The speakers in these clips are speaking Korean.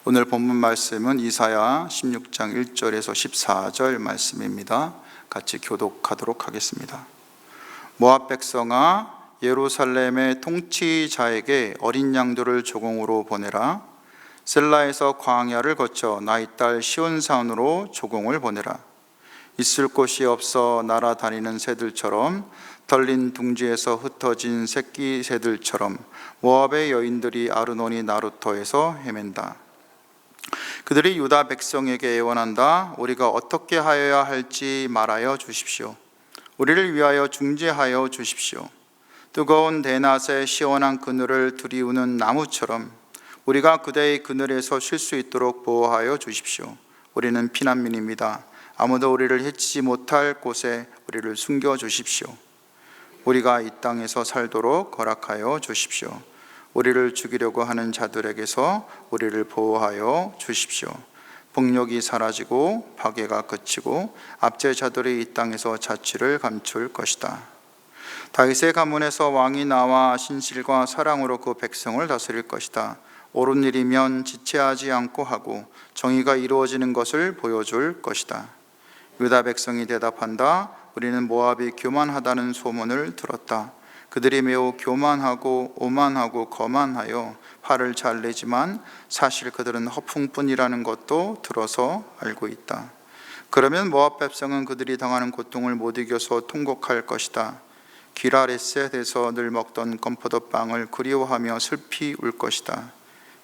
오늘 본문 말씀은 이사야 16장 1절에서 14절 말씀입니다. 같이 교독하도록 하겠습니다. 모압 백성아, 예루살렘의 통치자에게 어린 양들을 조공으로 보내라. 셀라에서 광야를 거쳐 나의 딸 시온산으로 조공을 보내라. 있을 곳이 없어 날아다니는 새들처럼, 털린 둥지에서 흩어진 새끼 새들처럼 모압의 여인들이 아르노니 나루토에서 헤맨다. 그들이 유다 백성에게 애원한다. 우리가 어떻게 하여야 할지 말하여 주십시오. 우리를 위하여 중재하여 주십시오. 뜨거운 대낮에 시원한 그늘을 들이우는 나무처럼 우리가 그대의 그늘에서 쉴 수 있도록 보호하여 주십시오. 우리는 피난민입니다. 아무도 우리를 해치지 못할 곳에 우리를 숨겨 주십시오. 우리가 이 땅에서 살도록 허락하여 주십시오. 우리를 죽이려고 하는 자들에게서 우리를 보호하여 주십시오. 폭력이 사라지고 파괴가 그치고 압제자들이 이 땅에서 자취를 감출 것이다. 다윗의 가문에서 왕이 나와 신실과 사랑으로 그 백성을 다스릴 것이다. 옳은 일이면 지체하지 않고 하고 정의가 이루어지는 것을 보여줄 것이다. 유다 백성이 대답한다. 우리는 모압이 교만하다는 소문을 들었다. 그들이 매우 교만하고 오만하고 거만하여 화를 잘 내지만 사실 그들은 허풍뿐이라는 것도 들어서 알고 있다. 그러면 모압 백성은 그들이 당하는 고통을 못 이겨서 통곡할 것이다. 기라레셋에서 늘 먹던 건포도빵을 그리워하며 슬피 울 것이다.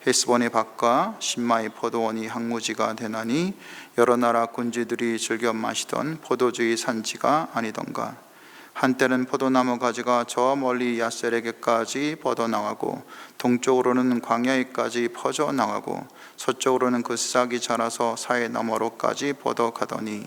헤스본의 밭과 신마의 포도원이 항무지가 되나니 여러 나라 군주들이 즐겨 마시던 포도주의 산지가 아니던가. 한때는 포도나무 가지가 저 멀리 야셀에게까지 뻗어나가고 동쪽으로는 광야에까지 퍼져나가고 서쪽으로는 그 싹이 자라서 사해 너머로까지 뻗어가더니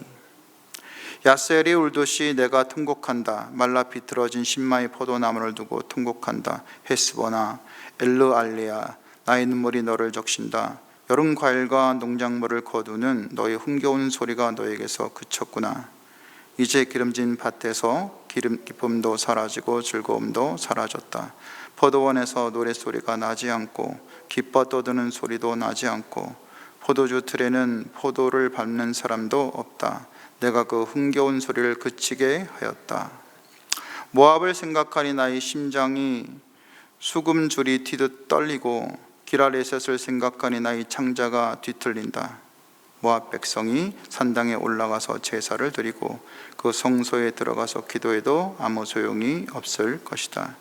야셀이 울듯이 내가 통곡한다. 말라 비틀어진 신마의 포도나무를 두고 통곡한다. 헤스보나 엘르알레아, 나의 눈물이 너를 적신다. 여름 과일과 농작물을 거두는 너의 흥겨운 소리가 너에게서 그쳤구나. 이제 기름진 밭에서 기쁨도 사라지고 즐거움도 사라졌다. 포도원에서 노랫소리가 나지 않고 기뻐 떠드는 소리도 나지 않고 포도주 틀에는 포도를 밟는 사람도 없다. 내가 그 흥겨운 소리를 그치게 하였다. 모압을 생각하니 나의 심장이 수금줄이 튀듯 떨리고 기라레셋을 생각하니 나의 창자가 뒤틀린다. 모압 백성이 산당에 올라가서 제사를 드리고 그 성소에 들어가서 기도해도 아무 소용이 없을 것이다.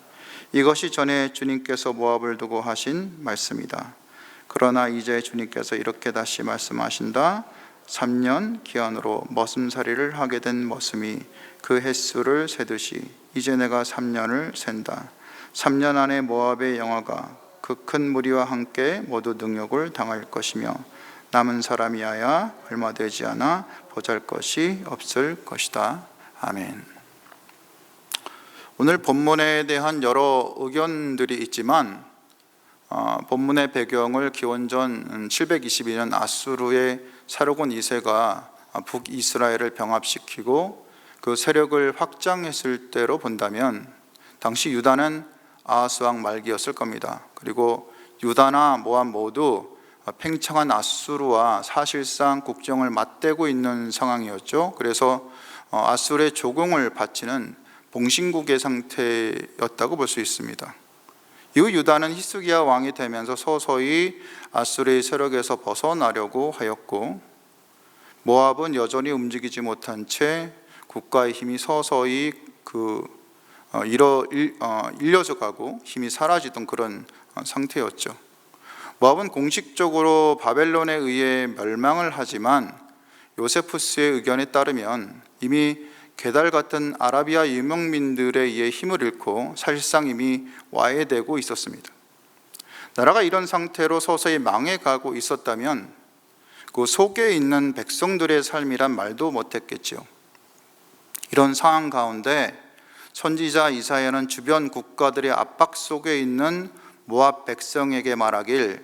이것이 전에 주님께서 모압을 두고 하신 말씀이다. 그러나 이제 주님께서 이렇게 다시 말씀하신다. 3년 기한으로 머슴살이를 하게 된 머슴이 그 횟수를 세듯이 이제 내가 3년을 센다. 3년 안에 모압의 영화가 그 큰 무리와 함께 모두 능욕을 당할 것이며 남은 사람이야야 얼마 되지 않아 보잘것이 없을 것이다. 아멘. 오늘 본문에 대한 여러 의견들이 있지만 본문의 배경을 기원전 722년 아수르의 사르곤 2세가 북이스라엘을 병합시키고 그 세력을 확장했을 때로 본다면 당시 유다는 아하스 왕 말기였을 겁니다. 그리고 유다나 모압 모두 팽창한 아수르와 사실상 국정을 맞대고 있는 상황이었죠. 그래서 아수르의 조공을 바치는 봉신국의 상태였다고 볼 수 있습니다. 이후 유다는 히스기야 왕이 되면서 서서히 아수르의 세력에서 벗어나려고 하였고 모압은 여전히 움직이지 못한 채 국가의 힘이 서서히 일려져 가고 힘이 사라지던 그런 상태였죠. 모압은 공식적으로 바벨론에 의해 멸망을 하지만 요세푸스의 의견에 따르면 이미 게달 같은 아라비아 유목민들에 의해 힘을 잃고 사실상 이미 와해되고 있었습니다. 나라가 이런 상태로 서서히 망해가고 있었다면 그 속에 있는 백성들의 삶이란 말도 못했겠죠. 이런 상황 가운데 선지자 이사야는 주변 국가들의 압박 속에 있는 모압 백성에게 말하길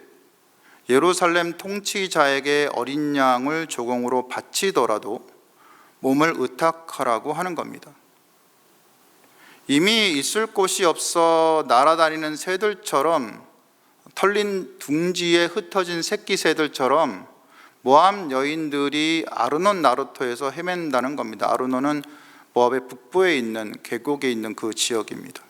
예루살렘 통치자에게 어린 양을 조공으로 바치더라도 몸을 의탁하라고 하는 겁니다. 이미 있을 곳이 없어 날아다니는 새들처럼 털린 둥지에 흩어진 새끼 새들처럼 모압 여인들이 아르논 나루토에서 헤맨다는 겁니다. 아르논은 모압의 북부에 있는 계곡에 있는 그 지역입니다.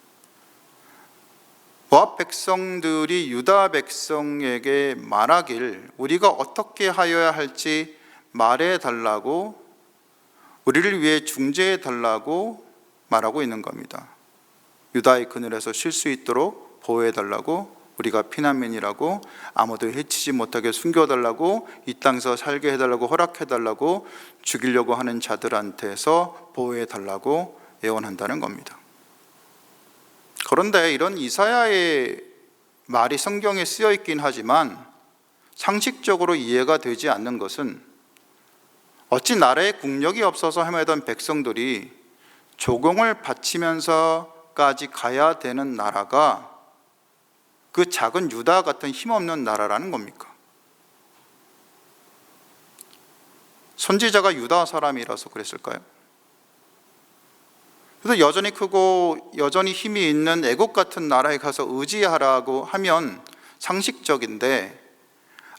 모압 백성들이 유다 백성에게 말하길 우리가 어떻게 하여야 할지 말해달라고, 우리를 위해 중재해달라고 말하고 있는 겁니다. 유다의 그늘에서 쉴 수 있도록 보호해달라고, 우리가 피난민이라고, 아무도 해치지 못하게 숨겨달라고, 이 땅에서 살게 해달라고, 허락해달라고, 죽이려고 하는 자들한테서 보호해달라고 애원한다는 겁니다. 그런데 이런 이사야의 말이 성경에 쓰여 있긴 하지만 상식적으로 이해가 되지 않는 것은, 어찌 나라에 국력이 없어서 헤매던 백성들이 조공을 바치면서까지 가야 되는 나라가 그 작은 유다 같은 힘없는 나라라는 겁니까? 선지자가 유다 사람이라서 그랬을까요? 그래서 여전히 크고 여전히 힘이 있는 애국 같은 나라에 가서 의지하라고 하면 상식적인데,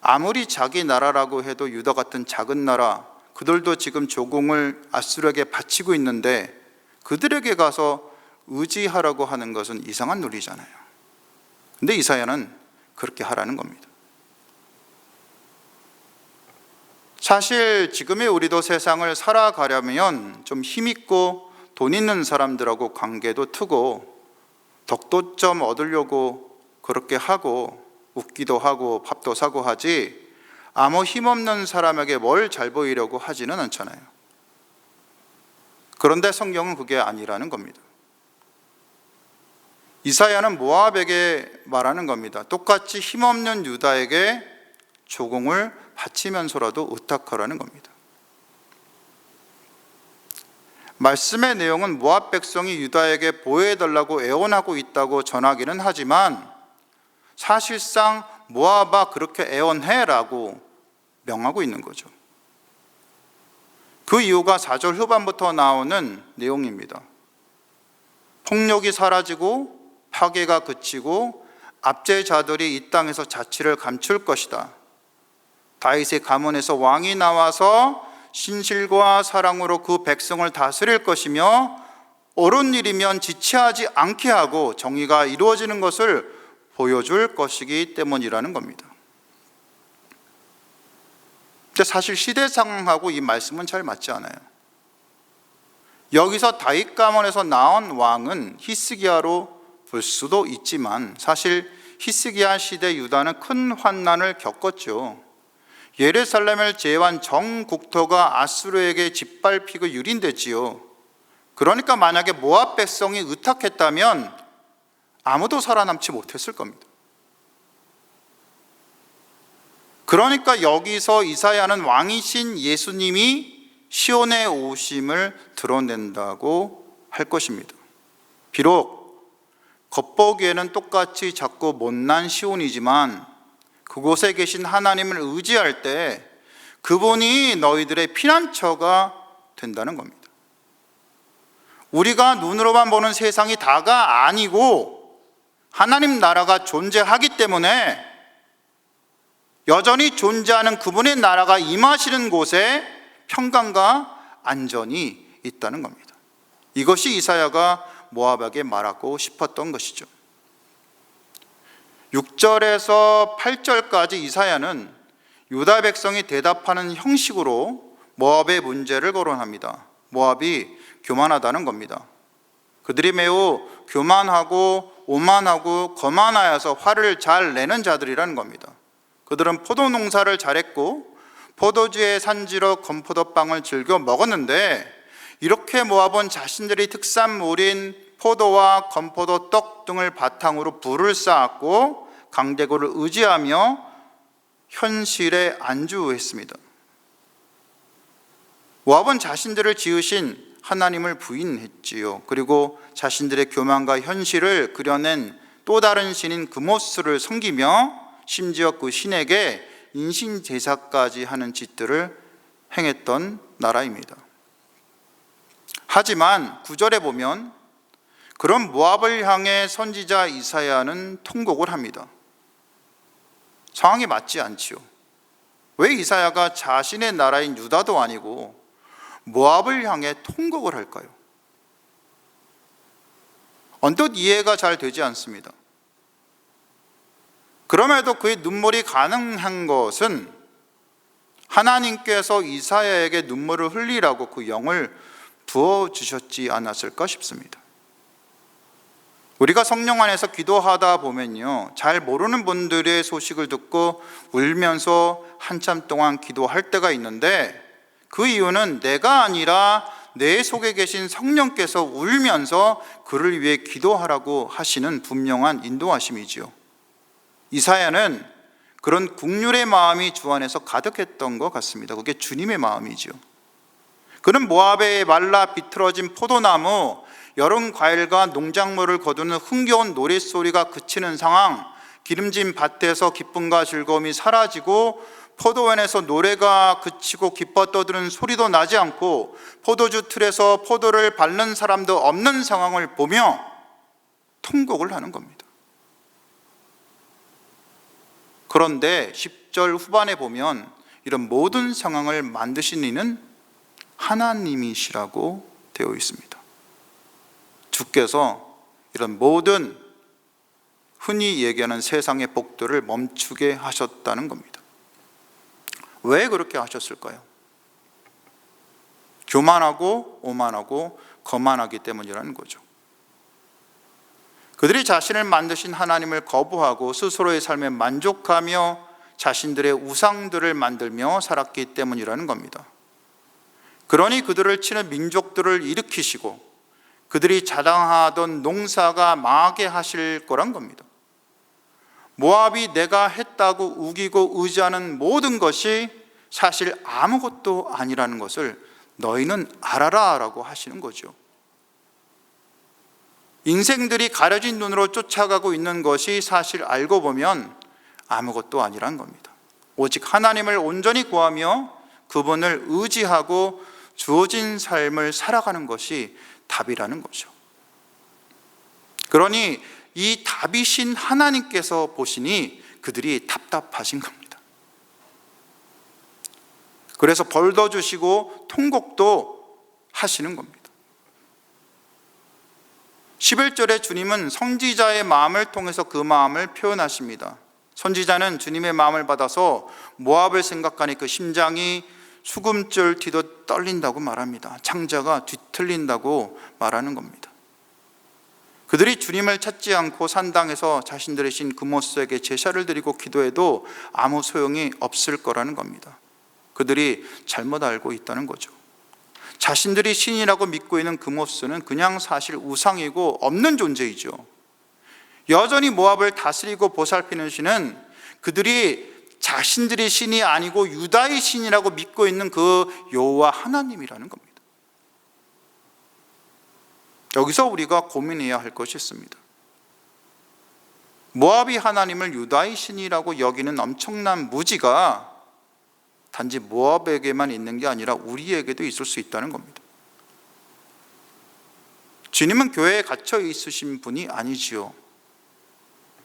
아무리 자기 나라라고 해도 유다 같은 작은 나라, 그들도 지금 조공을 아수르에게 바치고 있는데 그들에게 가서 의지하라고 하는 것은 이상한 논리잖아요. 근데 이사야는 그렇게 하라는 겁니다. 사실 지금의 우리도 세상을 살아가려면 좀 힘있고 돈 있는 사람들하고 관계도 트고 덕도 좀 얻으려고 그렇게 하고 웃기도 하고 밥도 사고 하지, 아무 힘없는 사람에게 뭘 잘 보이려고 하지는 않잖아요. 그런데 성경은 그게 아니라는 겁니다. 이사야는 모압에게 말하는 겁니다. 똑같이 힘없는 유다에게 조공을 바치면서라도 의탁하라는 겁니다. 말씀의 내용은 모압 백성이 유다에게 보호해달라고 애원하고 있다고 전하기는 하지만, 사실상 모압아 그렇게 애원해라고 명하고 있는 거죠. 그 이유가 4절 후반부터 나오는 내용입니다. 폭력이 사라지고 파괴가 그치고 압제자들이 이 땅에서 자치를 감출 것이다. 다윗의 가문에서 왕이 나와서 신실과 사랑으로 그 백성을 다스릴 것이며, 옳은 일이면 지체하지 않게 하고 정의가 이루어지는 것을 보여줄 것이기 때문이라는 겁니다. 근데 사실 시대 상황하고 이 말씀은 잘 맞지 않아요. 여기서 다윗 가문에서 나온 왕은 히스기야로 볼 수도 있지만, 사실 히스기야 시대 유다는 큰 환난을 겪었죠. 예루살렘을 제외한 전 국토가 아수르에게 짓밟히고 유린됐지요. 그러니까 만약에 모압 백성이 의탁했다면 아무도 살아남지 못했을 겁니다. 그러니까 여기서 이사야는 왕이신 예수님이 시온에 오심을 드러낸다고 할 것입니다. 비록 겉보기에는 똑같이 작고 못난 시온이지만 그곳에 계신 하나님을 의지할 때 그분이 너희들의 피난처가 된다는 겁니다. 우리가 눈으로만 보는 세상이 다가 아니고 하나님 나라가 존재하기 때문에 여전히 존재하는 그분의 나라가 임하시는 곳에 평강과 안전이 있다는 겁니다. 이것이 이사야가 모압에게 말하고 싶었던 것이죠. 6절에서 8절까지 이사야는 유다 백성이 대답하는 형식으로 모압의 문제를 거론합니다. 모압이 교만하다는 겁니다. 그들이 매우 교만하고 오만하고 거만하여서 화를 잘 내는 자들이라는 겁니다. 그들은 포도 농사를 잘했고 포도주의 산지로 건포도빵을 즐겨 먹었는데, 이렇게 모압은 자신들이 특산물인 포도와 건포도 떡 등을 바탕으로 부를 쌓았고 강대국을 의지하며 현실에 안주했습니다. 모압은 자신들을 지으신 하나님을 부인했지요. 그리고 자신들의 교만과 현실을 그려낸 또 다른 신인 그모스를 섬기며 심지어 그 신에게 인신제사까지 하는 짓들을 행했던 나라입니다. 하지만 9절에 보면 그런 모압을 향해 선지자 이사야는 통곡을 합니다. 상황이 맞지 않지요. 왜 이사야가 자신의 나라인 유다도 아니고 모압을 향해 통곡을 할까요? 언뜻 이해가 잘 되지 않습니다. 그럼에도 그의 눈물이 가능한 것은 하나님께서 이사야에게 눈물을 흘리라고 그 영을 부어주셨지 않았을까 싶습니다. 우리가 성령 안에서 기도하다 보면요, 잘 모르는 분들의 소식을 듣고 울면서 한참 동안 기도할 때가 있는데, 그 이유는 내가 아니라 내 속에 계신 성령께서 울면서 그를 위해 기도하라고 하시는 분명한 인도하심이지요. 이사야는 그런 국률의 마음이 주 안에서 가득했던 것 같습니다. 그게 주님의 마음이지요. 그는 모압의 말라 비틀어진 포도나무, 여름 과일과 농작물을 거두는 흥겨운 노랫소리가 그치는 상황, 기름진 밭에서 기쁨과 즐거움이 사라지고 포도원에서 노래가 그치고 기뻐 떠드는 소리도 나지 않고 포도주 틀에서 포도를 밟는 사람도 없는 상황을 보며 통곡을 하는 겁니다. 그런데 10절 후반에 보면 이런 모든 상황을 만드신 이는 하나님이시라고 되어 있습니다. 주께서 이런 모든 흔히 얘기하는 세상의 복들을 멈추게 하셨다는 겁니다. 왜 그렇게 하셨을까요? 교만하고 오만하고 거만하기 때문이라는 거죠. 그들이 자신을 만드신 하나님을 거부하고 스스로의 삶에 만족하며 자신들의 우상들을 만들며 살았기 때문이라는 겁니다. 그러니 그들을 치는 민족들을 일으키시고 그들이 자랑하던 농사가 망하게 하실 거란 겁니다. 모압이 내가 했다고 우기고 의지하는 모든 것이 사실 아무것도 아니라는 것을 너희는 알아라 라고 하시는 거죠. 인생들이 가려진 눈으로 쫓아가고 있는 것이 사실 알고 보면 아무것도 아니란 겁니다. 오직 하나님을 온전히 구하며 그분을 의지하고 주어진 삶을 살아가는 것이 답이라는 거죠. 그러니 이 답이신 하나님께서 보시니 그들이 답답하신 겁니다. 그래서 벌도 주시고 통곡도 하시는 겁니다. 11절에 주님은 선지자의 마음을 통해서 그 마음을 표현하십니다. 선지자는 주님의 마음을 받아서 모압을 생각하니 그 심장이 수금줄 뒤도 떨린다고 말합니다. 창자가 뒤틀린다고 말하는 겁니다. 그들이 주님을 찾지 않고 산당에서 자신들의 신 그모스에게 제사를 드리고 기도해도 아무 소용이 없을 거라는 겁니다. 그들이 잘못 알고 있다는 거죠. 자신들이 신이라고 믿고 있는 그모스는 그냥 사실 우상이고 없는 존재이죠. 여전히 모압을 다스리고 보살피는 신은 그들이 자신들이 신이 아니고 유다의 신이라고 믿고 있는 그 여호와 하나님이라는 겁니다. 여기서 우리가 고민해야 할 것이 있습니다. 모압이 하나님을 유다의 신이라고 여기는 엄청난 무지가 단지 모압에게만 있는 게 아니라 우리에게도 있을 수 있다는 겁니다. 주님은 교회에 갇혀 있으신 분이 아니지요.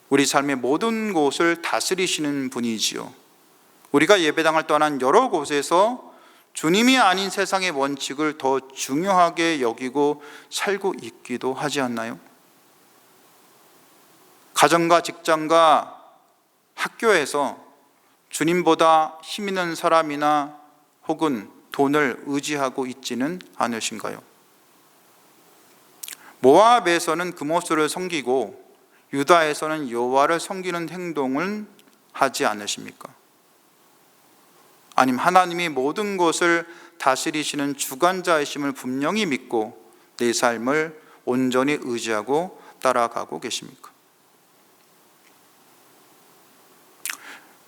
우리 삶의 모든 곳을 다스리시는 분이지요. 우리가 예배당을 떠난 여러 곳에서 주님이 아닌 세상의 원칙을 더 중요하게 여기고 살고 있기도 하지 않나요? 가정과 직장과 학교에서 주님보다 힘 있는 사람이나 혹은 돈을 의지하고 있지는 않으신가요? 모압에서는 그모스를 섬기고 유다에서는 여호와를 섬기는 행동을 하지 않으십니까? 아니면 하나님이 모든 것을 다스리시는 주관자이심을 분명히 믿고 내 삶을 온전히 의지하고 따라가고 계십니까?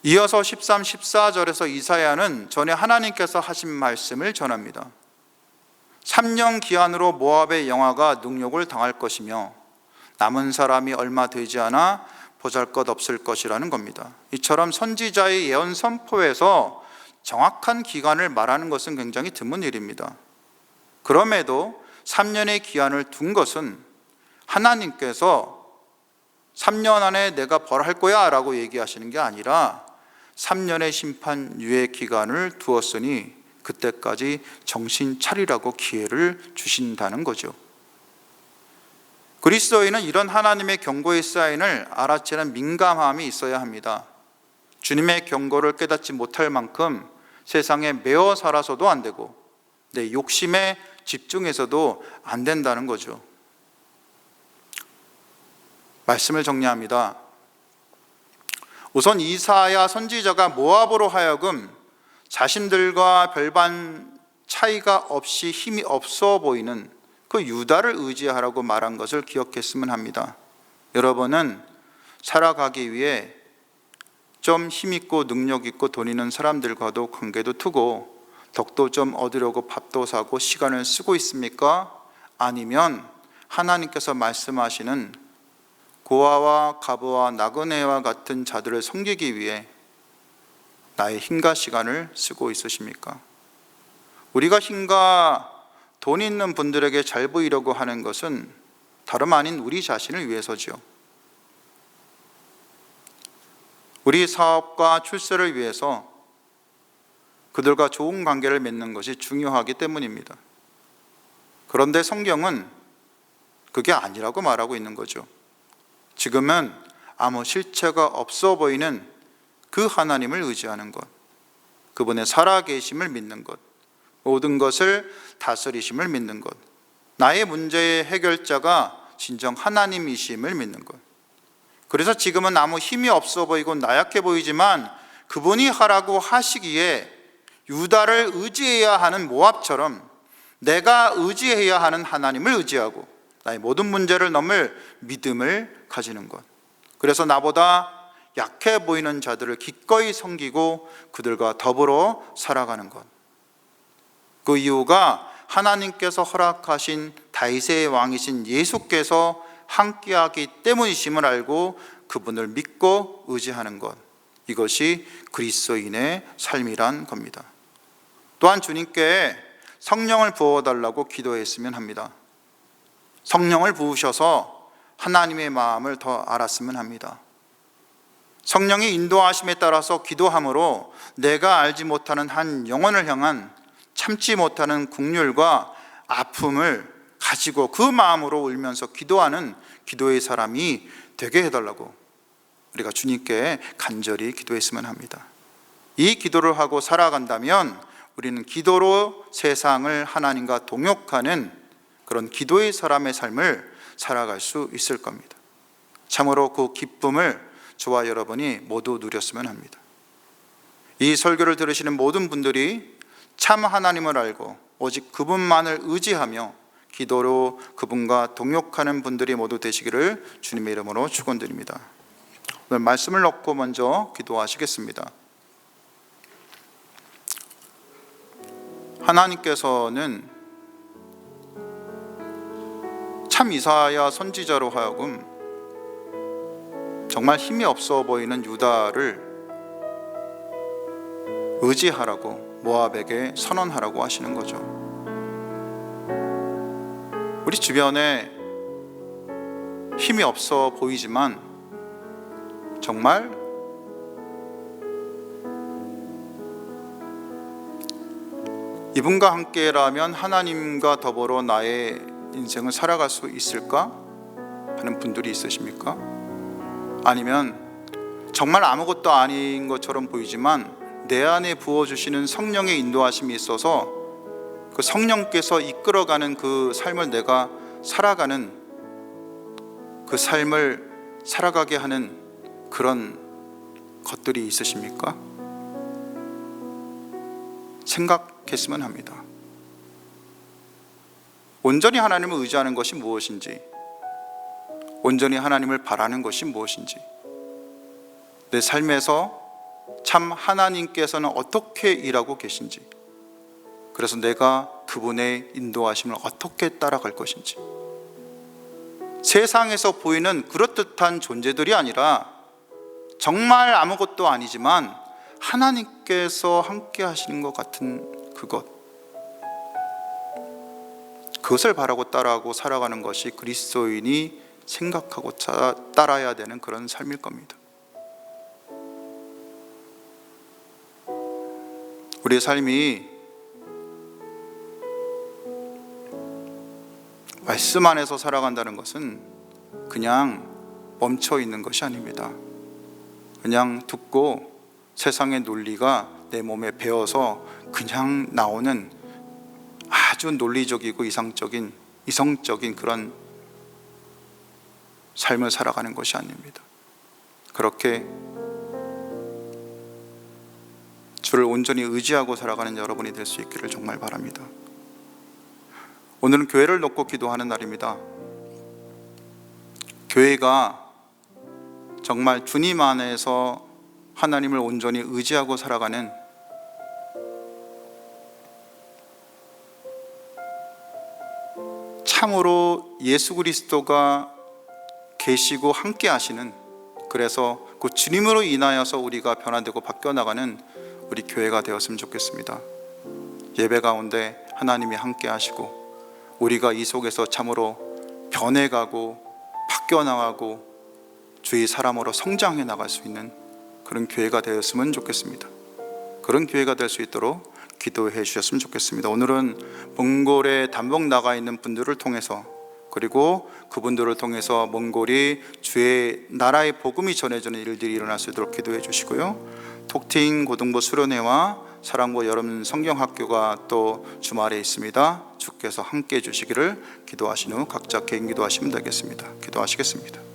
이어서 13, 14절에서 이사야는 전에 하나님께서 하신 말씀을 전합니다. 3년 기한으로 모압의 영화가 능욕을 당할 것이며 남은 사람이 얼마 되지 않아 보잘것없을 것이라는 겁니다. 이처럼 선지자의 예언 선포에서 정확한 기간을 말하는 것은 굉장히 드문 일입니다. 그럼에도 3년의 기한을 둔 것은 하나님께서 3년 안에 내가 벌할 거야 라고 얘기하시는 게 아니라 3년의 심판 유예 기간을 두었으니 그때까지 정신 차리라고 기회를 주신다는 거죠. 그리스도인은 이런 하나님의 경고의 사인을 알아채는 민감함이 있어야 합니다. 주님의 경고를 깨닫지 못할 만큼 세상에 매어 살아서도 안 되고 내 욕심에 집중해서도 안 된다는 거죠. 말씀을 정리합니다. 우선 이사야 선지자가 모압으로 하여금 자신들과 별반 차이가 없이 힘이 없어 보이는 그 유다를 의지하라고 말한 것을 기억했으면 합니다. 여러분은 살아가기 위해 좀 힘있고 능력있고 돈 있는 사람들과도 관계도 트고 덕도 좀 얻으려고 밥도 사고 시간을 쓰고 있습니까? 아니면 하나님께서 말씀하시는 고아와 가부와 나그네와 같은 자들을 섬기기 위해 나의 힘과 시간을 쓰고 있으십니까? 우리가 힘과 돈 있는 분들에게 잘 보이려고 하는 것은 다름 아닌 우리 자신을 위해서죠. 우리 사업과 출세를 위해서 그들과 좋은 관계를 맺는 것이 중요하기 때문입니다. 그런데 성경은 그게 아니라고 말하고 있는 거죠. 지금은 아무 실체가 없어 보이는 그 하나님을 의지하는 것, 그분의 살아계심을 믿는 것, 모든 것을 다스리심을 믿는 것, 나의 문제의 해결자가 진정 하나님이심을 믿는 것. 그래서 지금은 아무 힘이 없어 보이고 나약해 보이지만 그분이 하라고 하시기에 유다를 의지해야 하는 모압처럼 내가 의지해야 하는 하나님을 의지하고 나의 모든 문제를 넘을 믿음을 가지는 것. 그래서 나보다 약해 보이는 자들을 기꺼이 섬기고 그들과 더불어 살아가는 것. 그 이유가 하나님께서 허락하신 다윗의 왕이신 예수께서 함께하기 때문이심을 알고 그분을 믿고 의지하는 것. 이것이 그리스도인의 삶이란 겁니다. 또한 주님께 성령을 부어달라고 기도했으면 합니다. 성령을 부으셔서 하나님의 마음을 더 알았으면 합니다. 성령의 인도하심에 따라서 기도함으로 내가 알지 못하는 한 영혼을 향한 참지 못하는 국률과 아픔을 가지고 그 마음으로 울면서 기도하는 기도의 사람이 되게 해달라고 우리가 주님께 간절히 기도했으면 합니다. 이 기도를 하고 살아간다면 우리는 기도로 세상을 하나님과 동역하는 그런 기도의 사람의 삶을 살아갈 수 있을 겁니다. 참으로 그 기쁨을 저와 여러분이 모두 누렸으면 합니다. 이 설교를 들으시는 모든 분들이 참 하나님을 알고 오직 그분만을 의지하며 기도로 그분과 동역하는 분들이 모두 되시기를 주님의 이름으로 축원드립니다. 오늘 말씀을 넣고 먼저 기도하시겠습니다. 하나님께서는 참 이사야 선지자로 하여금 정말 힘이 없어 보이는 유다를 의지하라고 모압에게 선언하라고 하시는 거죠. 우리 주변에 힘이 없어 보이지만 정말 이분과 함께라면 하나님과 더불어 나의 인생을 살아갈 수 있을까 하는 분들이 있으십니까? 아니면 정말 아무것도 아닌 것처럼 보이지만 내 안에 부어주시는 성령의 인도하심이 있어서 그 성령께서 이끌어가는 그 삶을 내가 살아가는 그 삶을 살아가게 하는 그런 것들이 있으십니까? 생각했으면 합니다. 온전히 하나님을 의지하는 것이 무엇인지, 온전히 하나님을 바라는 것이 무엇인지, 내 삶에서 참 하나님께서는 어떻게 일하고 계신지, 그래서 내가 그분의 인도하심을 어떻게 따라갈 것인지, 세상에서 보이는 그럴듯한 존재들이 아니라 정말 아무것도 아니지만 하나님께서 함께 하시는 것 같은 그것을 바라고 따라하고 살아가는 것이 그리스도인이 생각하고 따라야 되는 그런 삶일 겁니다. 우리의 삶이 말씀 안에서 살아간다는 것은 그냥 멈춰 있는 것이 아닙니다. 그냥 듣고 세상의 논리가 내 몸에 배어서 그냥 나오는 아주 논리적이고 이성적인 그런 삶을 살아가는 것이 아닙니다. 그렇게 주를 온전히 의지하고 살아가는 여러분이 될 수 있기를 정말 바랍니다. 오늘은 교회를 놓고 기도하는 날입니다. 교회가 정말 주님 안에서 하나님을 온전히 의지하고 살아가는 참으로 예수 그리스도가 계시고 함께 하시는, 그래서 그 주님으로 인하여서 우리가 변화되고 바뀌어나가는 우리 교회가 되었으면 좋겠습니다. 예배 가운데 하나님이 함께 하시고 우리가 이 속에서 참으로 변해가고 바뀌어나가고 주의 사람으로 성장해 나갈 수 있는 그런 교회가 되었으면 좋겠습니다. 그런 교회가 될 수 있도록 기도해 주셨으면 좋겠습니다. 오늘은 몽골에 단복 나가 있는 분들을 통해서, 그리고 그분들을 통해서 몽골이 주의 나라의 복음이 전해지는 일들이 일어날 수 있도록 기도해 주시고요. 톡팅 고등부 수련회와 사랑고 여름 성경학교가 또 주말에 있습니다. 주께서 함께 해 주시기를 기도하신 후 각자 개인 기도하시면 되겠습니다. 기도하시겠습니다.